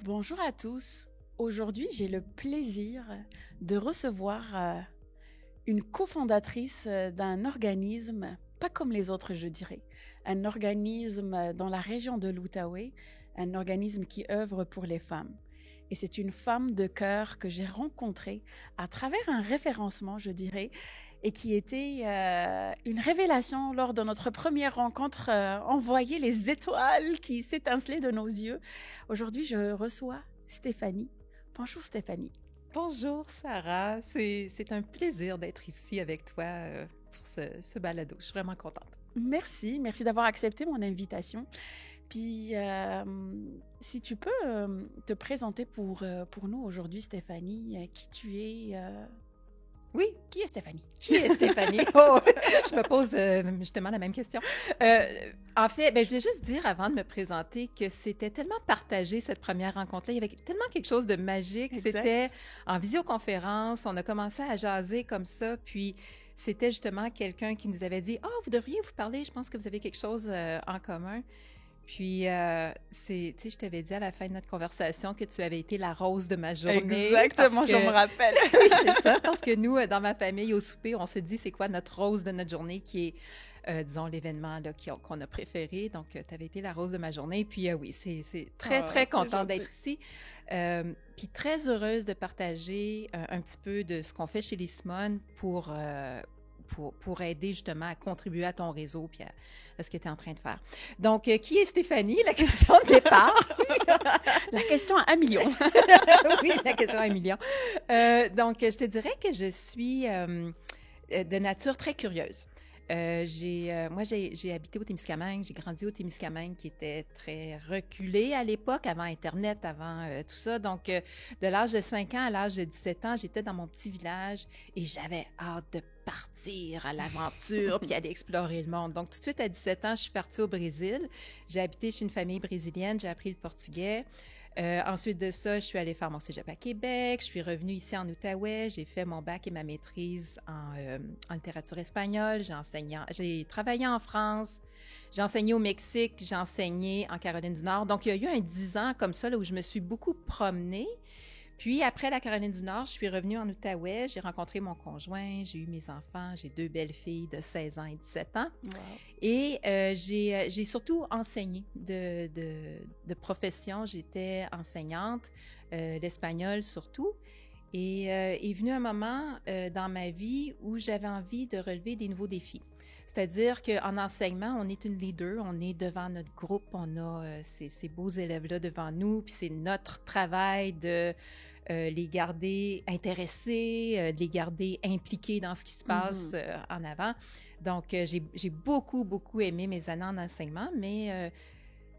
Bonjour à tous. Aujourd'hui, j'ai le plaisir de recevoir une cofondatrice d'un organisme, pas comme les autres, je dirais. Un organisme dans la région de l'Outaouais, un organisme qui œuvre pour les femmes. Et c'est une femme de cœur que j'ai rencontrée à travers un référencement, je dirais, et qui était une révélation lors de notre première rencontre. On voyait les étoiles qui s'étincelaient de nos yeux. Aujourd'hui, je reçois Stéphanie. Bonjour Stéphanie. Bonjour Sarah, c'est un plaisir d'être ici avec toi pour ce balado. Je suis vraiment contente. Merci d'avoir accepté mon invitation. Puis, si tu peux te présenter pour nous aujourd'hui, Stéphanie, qui tu es. Oui. Qui est Stéphanie? Qui est Stéphanie? Oh, je me pose justement la même question. En fait, je voulais juste dire avant de me présenter que c'était tellement partagé cette première rencontre-là. Il y avait tellement quelque chose de magique. Exact. C'était en visioconférence. On a commencé à jaser comme ça. Puis, c'était justement quelqu'un qui nous avait dit « Oh, vous devriez vous parler. Je pense que vous avez quelque chose en commun. » Puis, tu sais, je t'avais dit à la fin de notre conversation que tu avais été la rose de ma journée. Exactement, je me rappelle. Oui, c'est ça, parce que nous, dans ma famille, au souper, on se dit c'est quoi notre rose de notre journée qui est, disons, l'événement là, qu'on a préféré. Donc, tu avais été la rose de ma journée. Puis, oui, c'est très contente d'être ici. Puis, très heureuse de partager un petit peu de ce qu'on fait chez les Simone pour aider justement à contribuer à ton réseau puis à ce que tu es en train de faire. Donc, qui est Stéphanie? La question de départ. La question à 1 million. Oui, la question à 1 million. Donc, je te dirais que je suis de nature très curieuse. Moi, j'ai habité au Témiscamingue, j'ai grandi au Témiscamingue qui était très reculé à l'époque, avant Internet, avant tout ça. Donc, de l'âge de 5 ans à l'âge de 17 ans, j'étais dans mon petit village et j'avais hâte de partir à l'aventure puis aller explorer le monde. Donc, tout de suite, à 17 ans, je suis partie au Brésil. J'ai habité chez une famille brésilienne, j'ai appris le portugais. Ensuite de ça, je suis allée faire mon cégep à Québec. Je suis revenue ici en Outaouais. J'ai fait mon bac et ma maîtrise en littérature espagnole. J'ai travaillé en France. J'ai enseigné au Mexique. J'ai enseigné en Caroline du Nord. Donc, il y a eu un 10 ans comme ça là, où je me suis beaucoup promenée. Puis, après la Caroline du Nord, je suis revenue en Outaouais. J'ai rencontré mon conjoint. J'ai eu mes enfants. J'ai 2 belles filles de 16 ans et 17 ans. Wow. Et j'ai surtout enseigné de profession. J'étais enseignante, l'espagnol surtout. Et est venu un moment dans ma vie où j'avais envie de relever des nouveaux défis. C'est-à-dire qu'en enseignement, on est une leader, on est devant notre groupe, on a ces beaux élèves-là devant nous, puis c'est notre travail de les garder intéressés, de les garder impliqués dans ce qui se passe en avant. Donc, j'ai beaucoup aimé mes années en enseignement, mais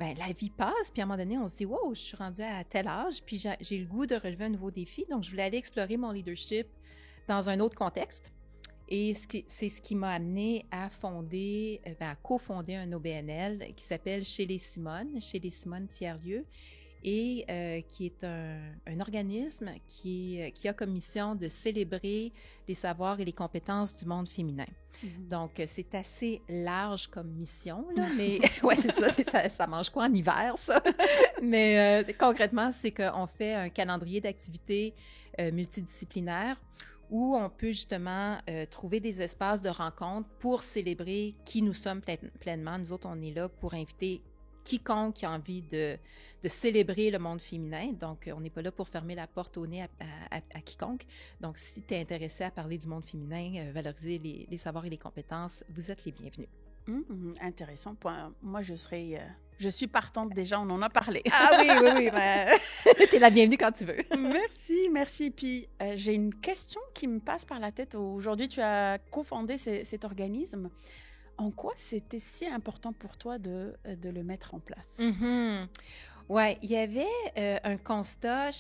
la vie passe, puis à un moment donné, on se dit « Wow, je suis rendue à tel âge, puis j'ai le goût de relever un nouveau défi. » Donc, je voulais aller explorer mon leadership dans un autre contexte. Et c'est ce qui m'a amenée à cofonder un OBNL qui s'appelle Chez les Simone Tiers-Lieu, et qui est un organisme qui a comme mission de célébrer les savoirs et les compétences du monde féminin. Donc, c'est assez large comme mission, là, mais ouais, c'est ça, ça mange quoi en hiver, ça? Mais concrètement, c'est qu'on fait un calendrier d'activités multidisciplinaires où on peut justement trouver des espaces de rencontre pour célébrer qui nous sommes pleinement. Nous autres, on est là pour inviter quiconque qui a envie de célébrer le monde féminin. Donc, on n'est pas là pour fermer la porte au nez à quiconque. Donc, si tu es intéressé à parler du monde féminin, valoriser les savoirs et les compétences, vous êtes les bienvenus. Intéressant. Moi, je suis partante déjà, on en a parlé. Ah oui. T'es la bienvenue quand tu veux. Merci. Puis, j'ai une question qui me passe par la tête. Aujourd'hui, tu as cofondé cet organisme. En quoi c'était si important pour toi de le mettre en place? Ouais, il y avait un constat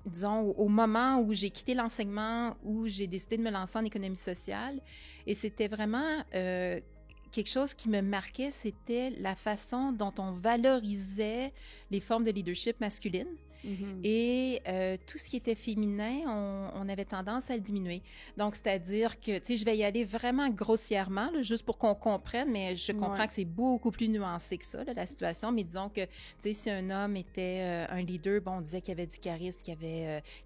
disons, au moment où j'ai quitté l'enseignement, où j'ai décidé de me lancer en économie sociale. Et c'était vraiment quelque chose qui me marquait, c'était la façon dont on valorisait les formes de leadership masculines. et tout ce qui était féminin, on avait tendance à le diminuer. Donc, c'est-à-dire que, tu sais, je vais y aller vraiment grossièrement, là, juste pour qu'on comprenne, mais je comprends que c'est beaucoup plus nuancé que ça, là, la situation. Mais disons que, tu sais, si un homme était un leader, bon, on disait qu'il avait du charisme, qu'il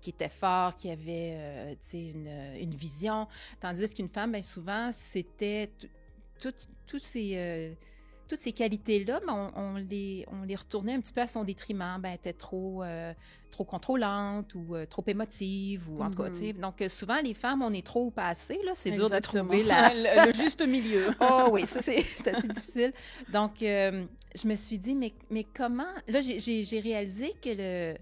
était fort, qu'il avait, tu sais, une vision. Tandis qu'une femme, bien souvent, c'était toutes ces qualités-là, ben, on les retournait un petit peu à son détriment. Ben, elle était trop contrôlante ou trop émotive, ou en tout cas, tu sais. Donc, souvent, les femmes, on est trop ou pas assez, là. C'est dur de trouver le juste milieu. Oh oui, ça, c'est assez difficile. Donc, je me suis dit, mais comment... Là, j'ai réalisé que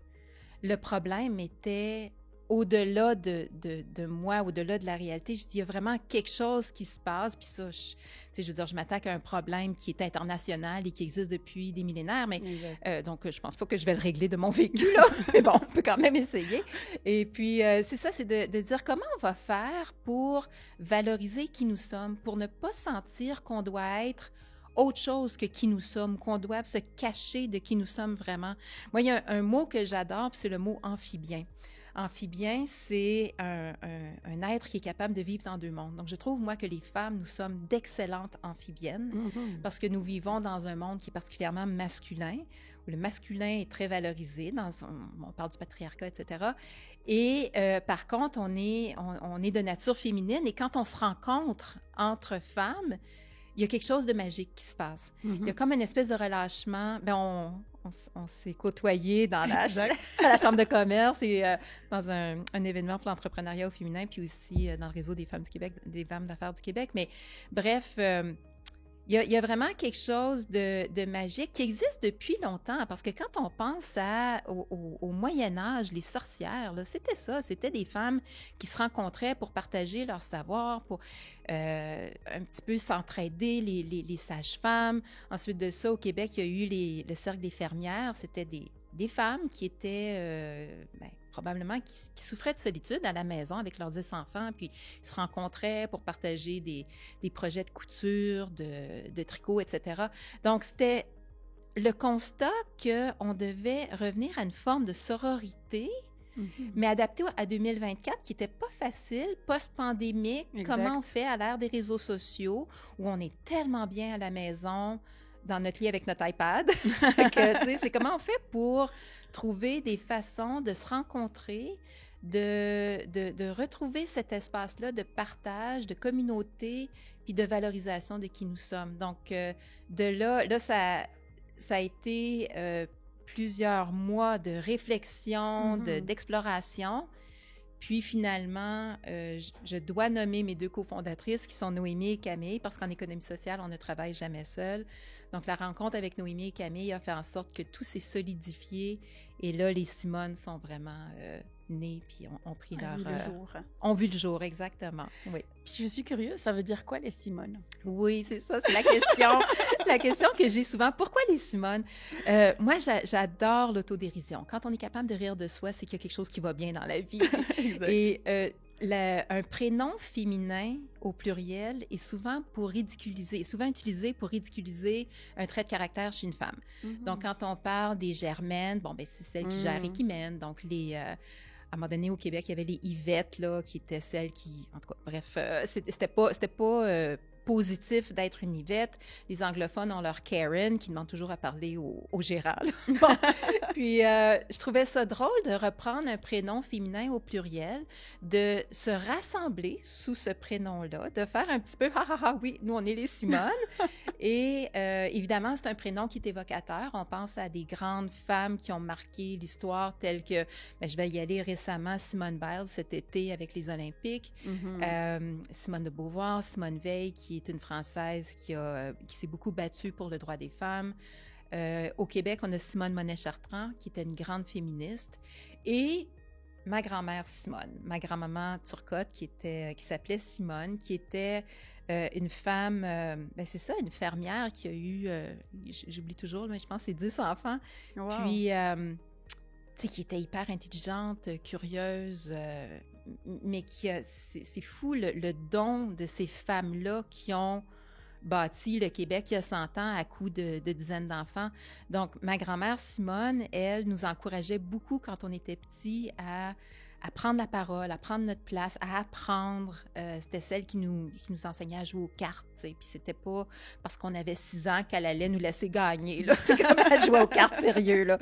le problème était au-delà de moi, au-delà de la réalité. Je dis, il y a vraiment quelque chose qui se passe, puis ça, tu sais, je veux dire, je m'attaque à un problème qui est international et qui existe depuis des millénaires, mais donc, je pense pas que je vais le régler de mon vécu, là, mais bon, on peut quand même essayer. Et puis, c'est ça, c'est de dire comment on va faire pour valoriser qui nous sommes, pour ne pas sentir qu'on doit être autre chose que qui nous sommes, qu'on doit se cacher de qui nous sommes vraiment. Moi, il y a un mot que j'adore, puis c'est le mot amphibien. Amphibien, c'est un être qui est capable de vivre dans deux mondes. Donc, je trouve, moi, que les femmes, nous sommes d'excellentes amphibiennes parce que nous vivons dans un monde qui est particulièrement masculin, où le masculin est très valorisé, on parle du patriarcat, etc. Et par contre, on est de nature féminine, et quand on se rencontre entre femmes, il y a quelque chose de magique qui se passe. Il y a comme une espèce de relâchement. Ben, on s'est côtoyés à la Chambre de commerce et dans un événement pour l'entrepreneuriat au féminin, puis aussi dans le réseau des femmes du Québec, des femmes d'affaires du Québec. Mais bref, il y a vraiment quelque chose de magique qui existe depuis longtemps, parce que quand on pense au Moyen Âge, les sorcières, là, c'était ça, c'était des femmes qui se rencontraient pour partager leur savoir, pour un petit peu s'entraider, les sages-femmes. Ensuite de ça, au Québec, il y a eu le Cercle des fermières, c'était des femmes qui étaient probablement qui souffraient de solitude à la maison avec leurs 10 enfants, puis ils se rencontraient pour partager des projets de couture, de tricot, etc. Donc, c'était le constat qu'on devait revenir à une forme de sororité, mais adaptée à 2024, qui n'était pas facile, post-pandémique. Comment on fait à l'ère des réseaux sociaux, où on est tellement bien à la maison, dans notre lit avec notre iPad, que, tu sais, c'est comment on fait pour trouver des façons de se rencontrer, de retrouver cet espace-là de partage, de communauté, puis de valorisation de qui nous sommes. Donc, de là, ça a été plusieurs mois de réflexion, d'exploration. Puis finalement, je dois nommer mes deux cofondatrices qui sont Noémie et Camille, parce qu'en économie sociale, on ne travaille jamais seul. Donc, la rencontre avec Noémie et Camille a fait en sorte que tout s'est solidifié. Et là, les Simones sont vraiment nées, puis ont pris leur... ont vu le jour, exactement. Oui. Puis je suis curieuse, ça veut dire quoi, les Simones? Oui, c'est ça, c'est la question. La question que j'ai souvent. Pourquoi les Simones? Moi, j'adore l'autodérision. Quand on est capable de rire de soi, c'est qu'il y a quelque chose qui va bien dans la vie. Et un prénom féminin au pluriel est souvent utilisé pour ridiculiser un trait de caractère chez une femme. Donc, quand on parle des Germaines, bon, ben c'est celle qui gère et qui mène. Donc, à un moment donné, au Québec, il y avait les Yvettes, là, qui étaient celles qui... En tout cas, bref, c'était pas positif d'être une Yvette. Les anglophones ont leur Karen, qui demande toujours à parler au gérant. Bon. Puis, je trouvais ça drôle de reprendre un prénom féminin au pluriel, de se rassembler sous ce prénom-là, de faire un petit peu « Ah, oui, nous, on est les Simones ». Et évidemment, c'est un prénom qui est évocateur. On pense à des grandes femmes qui ont marqué l'histoire, telles que, je vais y aller récemment, Simone Biles cet été avec les Olympiques, Simone de Beauvoir, Simone Veil, qui est une Française qui s'est beaucoup battue pour le droit des femmes. Au Québec, on a Simone Monet-Chartrand, qui était une grande féministe, et ma grand-mère Simone, ma grand-maman Turcotte, qui s'appelait Simone, qui était une femme, c'est ça, une fermière qui a eu, j'oublie toujours, mais je pense que c'est 10 enfants. Wow. Puis, tu sais, qui était hyper intelligente, curieuse, mais c'est fou le don de ces femmes-là qui ont bâti le Québec il y a 100 ans à coups de dizaines d'enfants. Donc, ma grand-mère Simone, elle, nous encourageait beaucoup quand on était petits à prendre la parole, à prendre notre place, à apprendre. C'était celle qui nous enseignait à jouer aux cartes, tu sais. Puis c'était pas parce qu'on avait 6 ans qu'elle allait nous laisser gagner, là. C'est comme elle jouait aux cartes sérieux, là.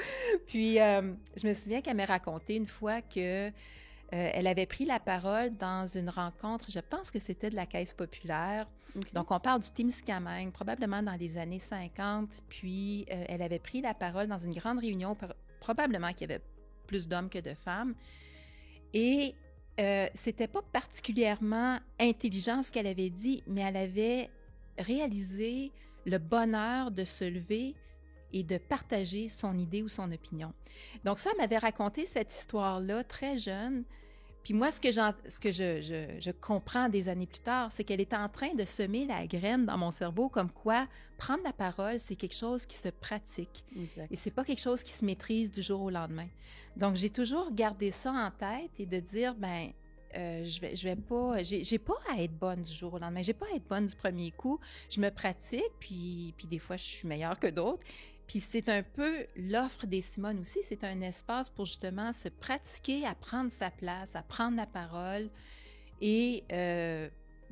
Puis, je me souviens qu'elle m'a raconté une fois que elle avait pris la parole dans une rencontre, je pense que c'était de la Caisse populaire. Okay. Donc, on parle du Témiscamingue, probablement dans les années 50. Puis, elle avait pris la parole dans une grande réunion, probablement qu'il y avait plus d'hommes que de femmes. Et c'était pas particulièrement intelligent ce qu'elle avait dit, mais elle avait réalisé le bonheur de se lever et de partager son idée ou son opinion. Donc ça, elle m'avait raconté cette histoire-là très jeune. Puis moi, ce que je comprends des années plus tard, c'est qu'elle était en train de semer la graine dans mon cerveau comme quoi prendre la parole, c'est quelque chose qui se pratique. Exact. Et c'est pas quelque chose qui se maîtrise du jour au lendemain. Donc, j'ai toujours gardé ça en tête et de dire, je vais pas, j'ai pas à être bonne du jour au lendemain, j'ai pas à être bonne du premier coup. Je me pratique, puis des fois, je suis meilleure que d'autres. Puis c'est un peu l'offre des Simone aussi, c'est un espace pour justement se pratiquer à prendre sa place, à prendre la parole et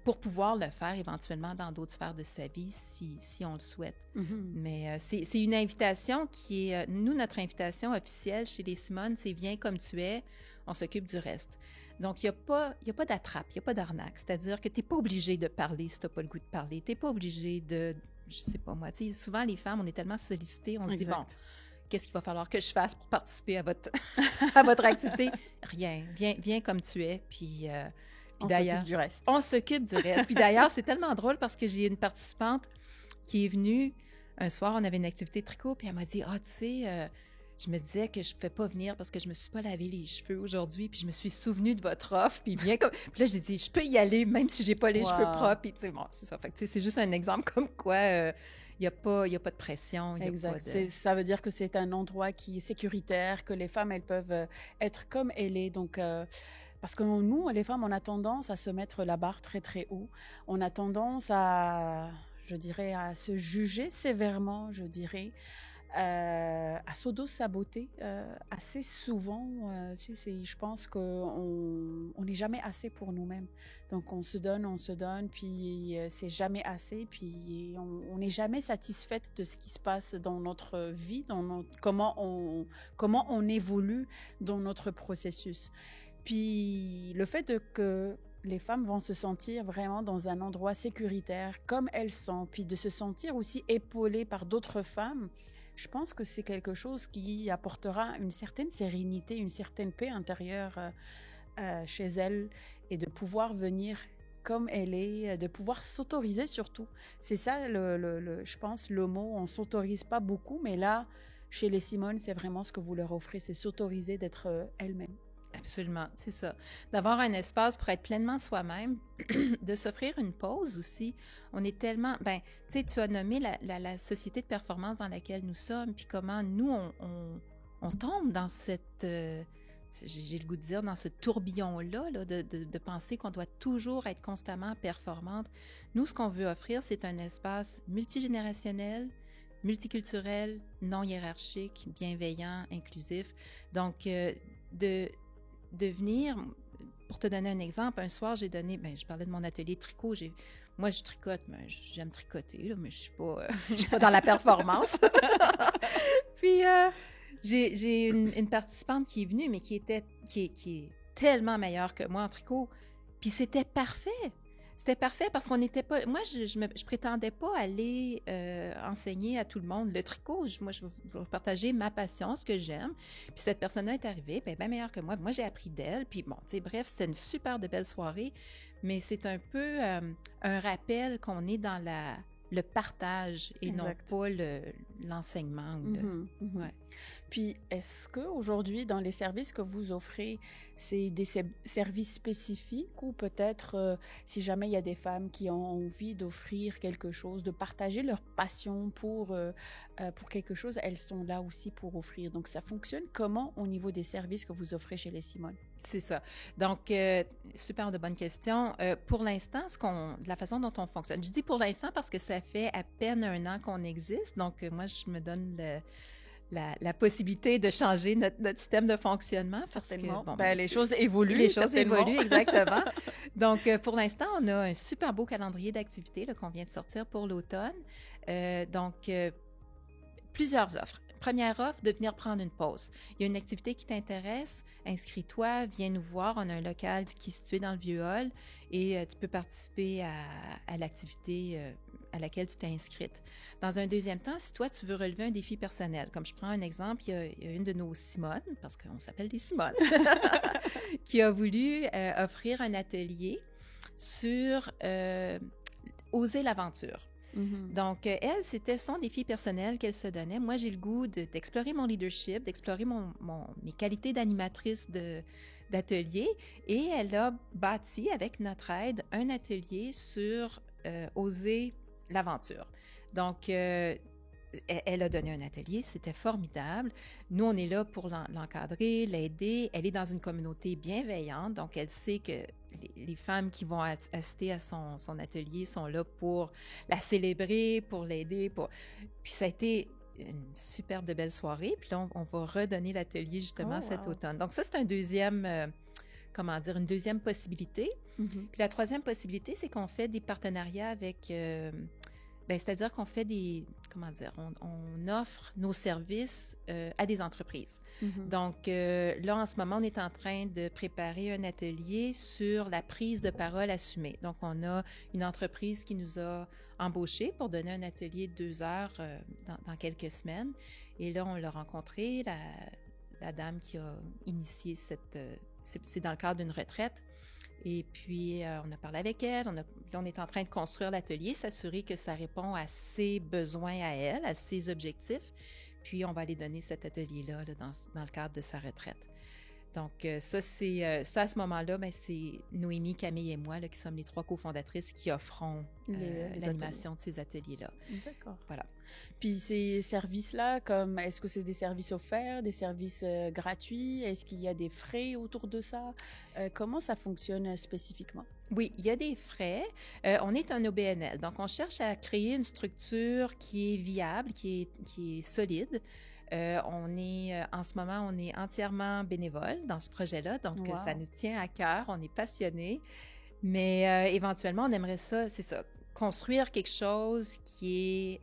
pour pouvoir le faire éventuellement dans d'autres sphères de sa vie si on le souhaite. Mm-hmm. Mais c'est une invitation qui est, nous, notre invitation officielle chez les Simone, c'est « Viens comme tu es, on s'occupe du reste ». Donc, il n'y a pas d'attrape, il n'y a pas d'arnaque. C'est-à-dire que tu n'es pas obligé de parler si tu n'as pas le goût de parler. Tu n'es pas obligé de... Je sais pas moi, tu sais, souvent les femmes, on est tellement sollicitées, on se dit, bon, qu'est-ce qu'il va falloir que je fasse pour participer à votre, à votre activité? Rien, viens comme tu es, puis d'ailleurs... On s'occupe du reste. On s'occupe du reste. Puis d'ailleurs, c'est tellement drôle parce que j'ai une participante qui est venue, un soir, on avait une activité de tricot, puis elle m'a dit, tu sais... je me disais que je ne pouvais pas venir parce que je ne me suis pas lavé les cheveux aujourd'hui, puis je me suis souvenue de votre offre, puis bien comme... Puis là, j'ai dit, je peux y aller même si je n'ai pas les cheveux propres, puis tu sais, bon, c'est ça. Fait que, tu sais, c'est juste un exemple comme quoi il n'y a pas de pression. Exact. Ça veut dire que c'est un endroit qui est sécuritaire, que les femmes, elles peuvent être comme elles sont. Donc, parce que nous, les femmes, on a tendance à se mettre la barre très, très haut. On a tendance à, je dirais, à se juger sévèrement, je dirais. À s'auto-saboter assez souvent. Je pense qu'on n'est jamais assez pour nous-mêmes. Donc, on se donne, puis c'est jamais assez, puis on n'est jamais satisfaite de ce qui se passe dans notre vie, comment on évolue dans notre processus. Puis, le fait que les femmes vont se sentir vraiment dans un endroit sécuritaire, comme elles sont, puis de se sentir aussi épaulées par d'autres femmes, je pense que c'est quelque chose qui apportera une certaine sérénité, une certaine paix intérieure chez elle et de pouvoir venir comme elle est, de pouvoir s'autoriser surtout. C'est ça, je pense, le mot. On ne s'autorise pas beaucoup, mais là, chez les Simone, c'est vraiment ce que vous leur offrez, c'est s'autoriser d'être elle-même. Absolument, c'est ça. D'avoir un espace pour être pleinement soi-même, de s'offrir une pause aussi. On est tellement... tu sais, tu as nommé la société de performance dans laquelle nous sommes, puis comment nous, on tombe dans cette... j'ai le goût de dire, dans ce tourbillon-là, là, de penser qu'on doit toujours être constamment performante. Nous, ce qu'on veut offrir, c'est un espace multigénérationnel, multiculturel, non hiérarchique, bienveillant, inclusif. Donc, de venir, pour te donner un exemple, un soir, j'ai donné, je parlais de mon atelier de tricot, moi, je tricote, mais j'aime tricoter, là, mais je suis pas dans la performance. Puis, j'ai une participante qui est venue, mais qui est tellement meilleure que moi en tricot. Puis c'était parfait. C'était parfait parce qu'on n'était pas... Moi, je prétendais pas aller enseigner à tout le monde le tricot. Moi, je veux partager ma passion, ce que j'aime. Puis cette personne-là est arrivée, bien meilleure que moi. Moi, j'ai appris d'elle. Puis bon, tu sais, bref, c'était une super de belle soirée. Mais c'est un peu un rappel qu'on est dans le partage et exact. Non pas l'enseignement. Ouais. Puis, est-ce qu'aujourd'hui, dans les services que vous offrez, c'est des services spécifiques ou peut-être, si jamais il y a des femmes qui ont envie d'offrir quelque chose, de partager leur passion pour quelque chose, elles sont là aussi pour offrir. Donc, ça fonctionne comment au niveau des services que vous offrez chez les Simone? C'est ça. Donc, super de bonnes questions. Pour l'instant, de la façon dont on fonctionne, je dis pour l'instant parce que ça fait à peine 1 an qu'on existe. Donc, moi, je me donne la possibilité de changer notre système de fonctionnement. Certainement. Les choses évoluent. Les choses évoluent, exactement. Donc, pour l'instant, on a un super beau calendrier d'activités qu'on vient de sortir pour l'automne. Donc, plusieurs offres. Première offre, de venir prendre une pause. Il y a une activité qui t'intéresse, inscris-toi, viens nous voir. On a un local qui est situé dans le Vieux-Hall et tu peux participer à l'activité à laquelle tu t'es inscrite. Dans un deuxième temps, si toi, tu veux relever un défi personnel, comme je prends un exemple, il y a une de nos Simones, parce qu'on s'appelle des Simones, qui a voulu offrir un atelier sur oser l'aventure. Mm-hmm. Donc, elle, c'était son défi personnel qu'elle se donnait. Moi, j'ai le goût d'explorer mon leadership, d'explorer mes qualités d'animatrice d'atelier. Et elle a bâti, avec notre aide, un atelier sur oser l'aventure. Donc, elle a donné un atelier, c'était formidable. Nous, on est là pour l'encadrer, l'aider. Elle est dans une communauté bienveillante, donc elle sait que les femmes qui vont assister à son atelier sont là pour la célébrer, pour l'aider. Puis ça a été une superbe de belle soirée. Puis là, on va redonner l'atelier justement cet automne. Donc ça, c'est une deuxième possibilité. Mm-hmm. Puis la troisième possibilité, c'est qu'on fait des partenariats avec... c'est-à-dire qu'on fait on offre nos services à des entreprises. Mm-hmm. Donc, là, en ce moment, on est en train de préparer un atelier sur la prise de parole assumée. Donc, on a une entreprise qui nous a embauchés pour donner un atelier de 2 heures dans quelques semaines. Et là, on l'a rencontré, la dame qui a initié c'est dans le cadre d'une retraite. Et puis, on a parlé avec elle. On est en train de construire l'atelier, s'assurer que ça répond à ses besoins à elle, à ses objectifs. Puis, on va aller donner cet atelier-là dans le cadre de sa retraite. Donc, ça, à ce moment-là, c'est Noémie, Camille et moi qui sommes les 3 cofondatrices qui offront l'animation de ces ateliers-là. D'accord. Voilà. Puis ces services-là, est-ce que c'est des services offerts, des services gratuits? Est-ce qu'il y a des frais autour de ça? Comment ça fonctionne spécifiquement? Oui, il y a des frais. On est un OBNL, donc on cherche à créer une structure qui est viable, qui est solide. En ce moment, on est entièrement bénévole dans ce projet-là, donc ça nous tient à cœur, on est passionnés, mais éventuellement, on aimerait ça, c'est ça, construire quelque chose qui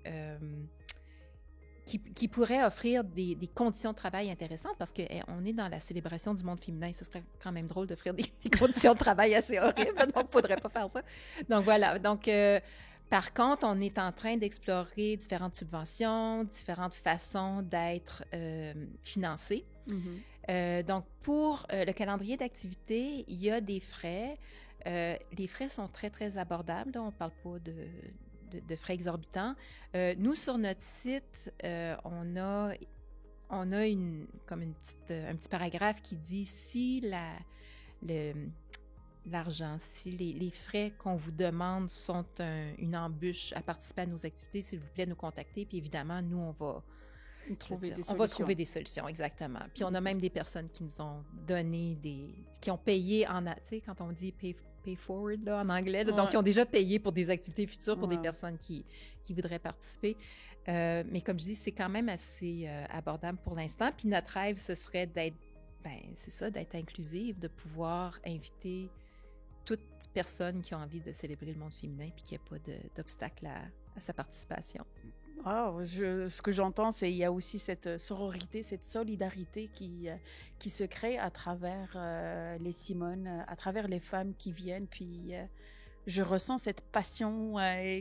pourrait offrir des conditions de travail intéressantes, parce qu'on est dans la célébration du monde féminin, ce serait quand même drôle d'offrir des conditions de travail assez horribles, donc il ne faudrait pas faire ça. Donc voilà, par contre, on est en train d'explorer différentes subventions, différentes façons d'être financés. Mm-hmm. Donc, pour le calendrier d'activités, il y a des frais. Les frais sont très, très abordables. Là. On ne parle pas de frais exorbitants. Nous, sur notre site, on a un petit paragraphe qui dit si l'argent, si les frais qu'on vous demande sont une embûche à participer à nos activités, s'il vous plaît, nous contacter. Puis évidemment, nous, on va trouver des solutions, exactement. Puis on a même des personnes qui nous ont donné qui ont payé tu sais, quand on dit pay forward là, en anglais, donc qui ont déjà payé pour des activités futures pour des personnes qui voudraient participer. Mais comme je dis, c'est quand même assez abordable pour l'instant. Puis notre rêve, ce serait d'être inclusive, de pouvoir inviter toute personne qui a envie de célébrer le monde féminin puis qu'il n'y ait pas d'obstacle à sa participation. Ce que j'entends, c'est qu'il y a aussi cette sororité, cette solidarité qui se crée à travers les Simones, à travers les femmes qui viennent. Puis je ressens cette passion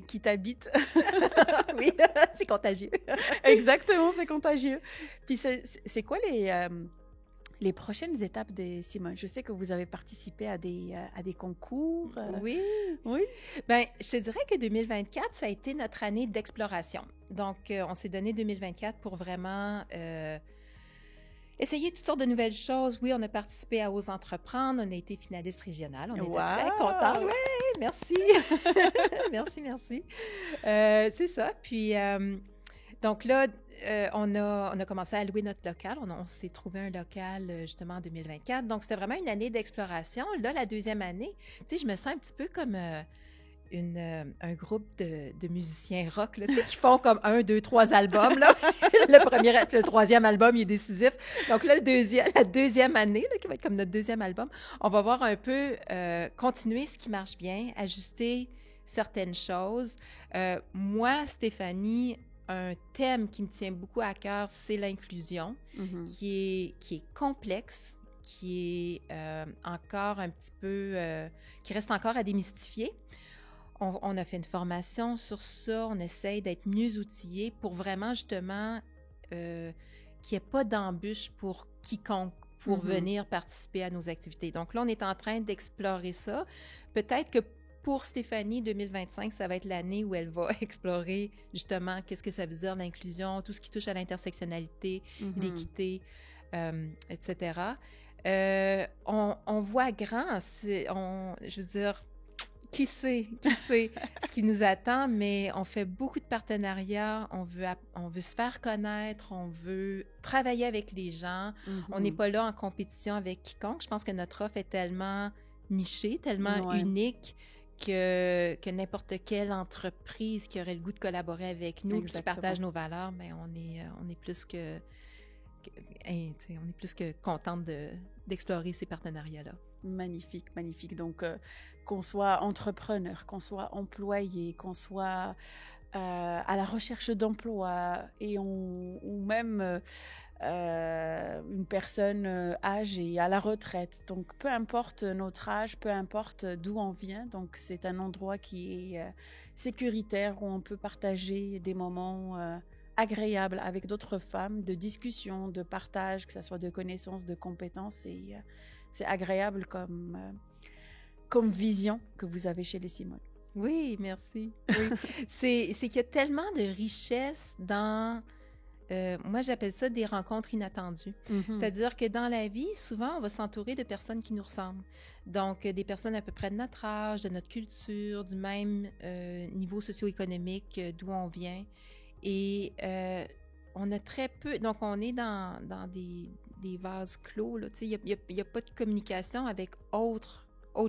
qui t'habite. Oui, c'est contagieux. Exactement, c'est contagieux. Puis c'est quoi les prochaines étapes des Simones? Je sais que vous avez participé à des concours. Oui. Bien, je te dirais que 2024, ça a été notre année d'exploration. Donc, on s'est donné 2024 pour vraiment essayer toutes sortes de nouvelles choses. Oui, on a participé à Ose entreprendre. On a été finaliste régionale. On était très contents. Oui, merci. Merci. C'est ça. Puis... Donc là, on a commencé à louer notre local. On s'est trouvé un local justement en 2024. Donc, c'était vraiment une année d'exploration. Là, la deuxième année, tu sais, je me sens un petit peu comme un groupe de musiciens rock, là, tu sais, qui font comme 1, 2, 3 albums, là. Le troisième album, il est décisif. Donc là, la deuxième année, là, qui va être comme notre deuxième album, on va voir un peu continuer ce qui marche bien, ajuster certaines choses. Moi, Stéphanie, un thème qui me tient beaucoup à cœur, c'est l'inclusion, qui est complexe, qui est encore un petit peu... qui reste encore à démystifier. On a fait une formation sur ça, on essaye d'être mieux outillés pour vraiment, justement, qu'il n'y ait pas d'embûche pour quiconque pour venir participer à nos activités. Donc là, on est en train d'explorer ça. Peut-être que pour Stéphanie, 2025, ça va être l'année où elle va explorer, justement, qu'est-ce que ça veut dire, l'inclusion, tout ce qui touche à l'intersectionnalité, l'équité, etc. On voit grand, je veux dire... Qui sait ce qui nous attend, mais on fait beaucoup de partenariats, on veut se faire connaître, on veut travailler avec les gens, on n'est pas là en compétition avec quiconque. Je pense que notre offre est tellement nichée, tellement unique que n'importe quelle entreprise qui aurait le goût de collaborer avec nous, qui partage nos valeurs, mais on est plus que contente d'explorer ces partenariats-là. Magnifique, magnifique. Donc, qu'on soit entrepreneur, qu'on soit employé, qu'on soit à la recherche d'emploi ou même une personne âgée, à la retraite. Donc, peu importe notre âge, peu importe d'où on vient. Donc, c'est un endroit qui est sécuritaire où on peut partager des moments agréables avec d'autres femmes, de discussion, de partage, que ce soit de connaissances, de compétences. Et c'est agréable comme vision que vous avez chez les Simone. Oui, merci. Oui. c'est qu'il y a tellement de richesse dans... moi, j'appelle ça des rencontres inattendues. C'est-à-dire que dans la vie, souvent, on va s'entourer de personnes qui nous ressemblent. Donc, des personnes à peu près de notre âge, de notre culture, du même niveau socio-économique d'où on vient. Et on a très peu... Donc, on est dans des vases clos, là. Tu sais, il n'y a pas de communication avec autre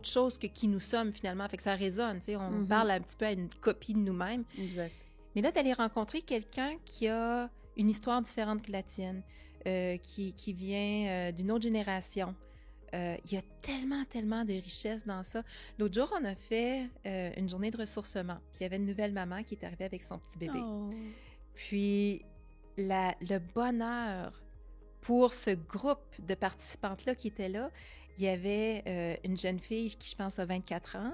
chose que qui nous sommes, finalement. Fait que ça résonne, tu sais. On parle un petit peu à une copie de nous-mêmes. Exact. Mais là, d'aller rencontrer quelqu'un qui a une histoire différente que la tienne, qui vient d'une autre génération, il y a tellement de richesse dans ça. L'autre jour, on a fait une journée de ressourcement. Puis il y avait une nouvelle maman qui est arrivée avec son petit bébé. Oh. Puis le bonheur pour ce groupe de participantes-là qui étaient là, il y avait une jeune fille qui, je pense, a 24 ans,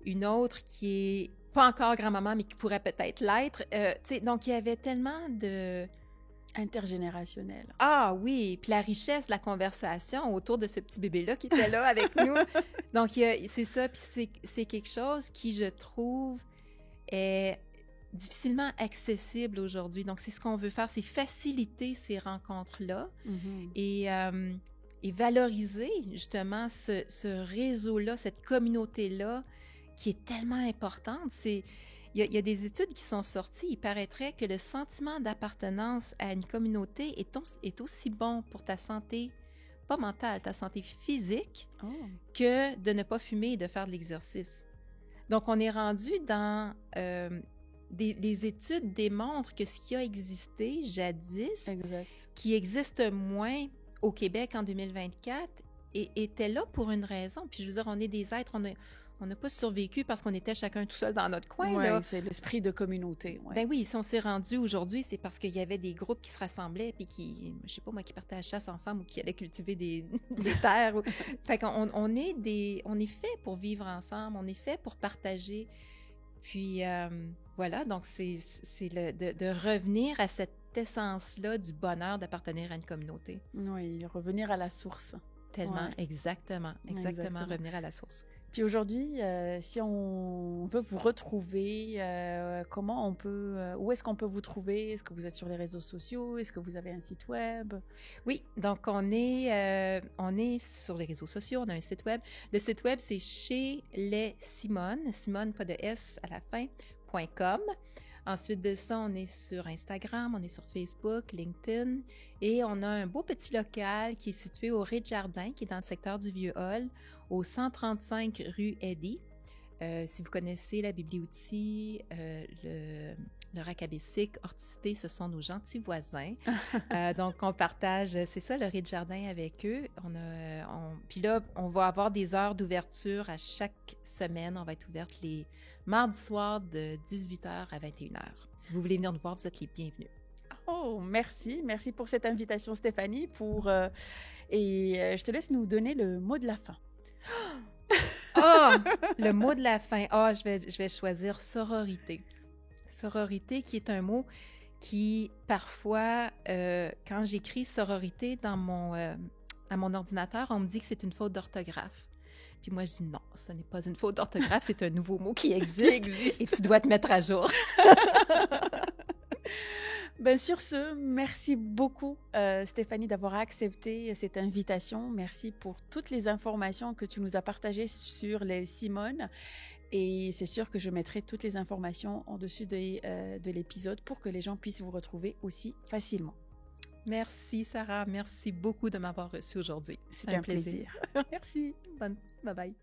une autre qui est pas encore grand-maman, mais qui pourrait peut-être l'être. Donc, il y avait tellement de... Intergénérationnel. Ah oui, puis la richesse de la conversation autour de ce petit bébé-là qui était là avec nous. Donc, c'est ça, puis c'est quelque chose qui, je trouve, est difficilement accessible aujourd'hui. Donc, c'est ce qu'on veut faire, c'est faciliter ces rencontres-là et valoriser justement ce réseau-là, cette communauté-là qui est tellement importante. Il y a des études qui sont sorties. Il paraîtrait que le sentiment d'appartenance à une communauté est aussi bon pour ta santé, pas mentale, ta santé physique, que de ne pas fumer et de faire de l'exercice. Donc, on est rendu dans... les études démontrent que ce qui a existé jadis, qui existe moins au Québec en 2024, était là pour une raison. Puis je veux dire, on est des êtres, on n'a pas survécu parce qu'on était chacun tout seul dans notre coin. Oui, c'est l'esprit de communauté. Ouais. Ben oui, si on s'est rendu aujourd'hui, c'est parce qu'il y avait des groupes qui se rassemblaient puis qui, je sais pas moi, qui partaient à la chasse ensemble ou qui allaient cultiver des terres. Fait qu'on on est fait pour vivre ensemble, on est fait pour partager. Puis voilà, donc c'est de revenir à cette essence-là du bonheur d'appartenir à une communauté. Oui, revenir à la source. Tellement, exactement, revenir à la source. Puis aujourd'hui, si on veut vous retrouver, comment on peut, où est-ce qu'on peut vous trouver? Est-ce que vous êtes sur les réseaux sociaux? Est-ce que vous avez un site web? Oui, donc on est sur les réseaux sociaux, on a un site web. Le site web, c'est chez les Simone, pas de S à la fin, .com. Ensuite de ça, on est sur Instagram, on est sur Facebook, LinkedIn et on a un beau petit local qui est situé au Rez-de-Jardin, qui est dans le secteur du Vieux-Hall, au 135 rue Eddy. Si vous connaissez la Biblioutie, le Racabessic, Horticité, ce sont nos gentils voisins. Donc, on partage, c'est ça, le Rez-de-Jardin avec eux. Puis là, on va avoir des heures d'ouverture à chaque semaine. On va être ouverte les mardis soirs de 18h à 21h. Si vous voulez venir nous voir, vous êtes les bienvenus. Oh, merci. Merci pour cette invitation, Stéphanie. Je te laisse nous donner le mot de la fin. Oh, le mot de la fin. Je vais choisir sororité. Sororité qui est un mot qui, parfois, quand j'écris sororité à mon ordinateur, on me dit que c'est une faute d'orthographe. Puis moi, je dis non, ce n'est pas une faute d'orthographe, c'est un nouveau mot qui existe et tu dois te mettre à jour. Sur ce, merci beaucoup Stéphanie d'avoir accepté cette invitation. Merci pour toutes les informations que tu nous as partagées sur les Simones. Et c'est sûr que je mettrai toutes les informations en dessus de l'épisode pour que les gens puissent vous retrouver aussi facilement. Merci Sarah, merci beaucoup de m'avoir reçue aujourd'hui. C'était un plaisir. Merci, bye bye.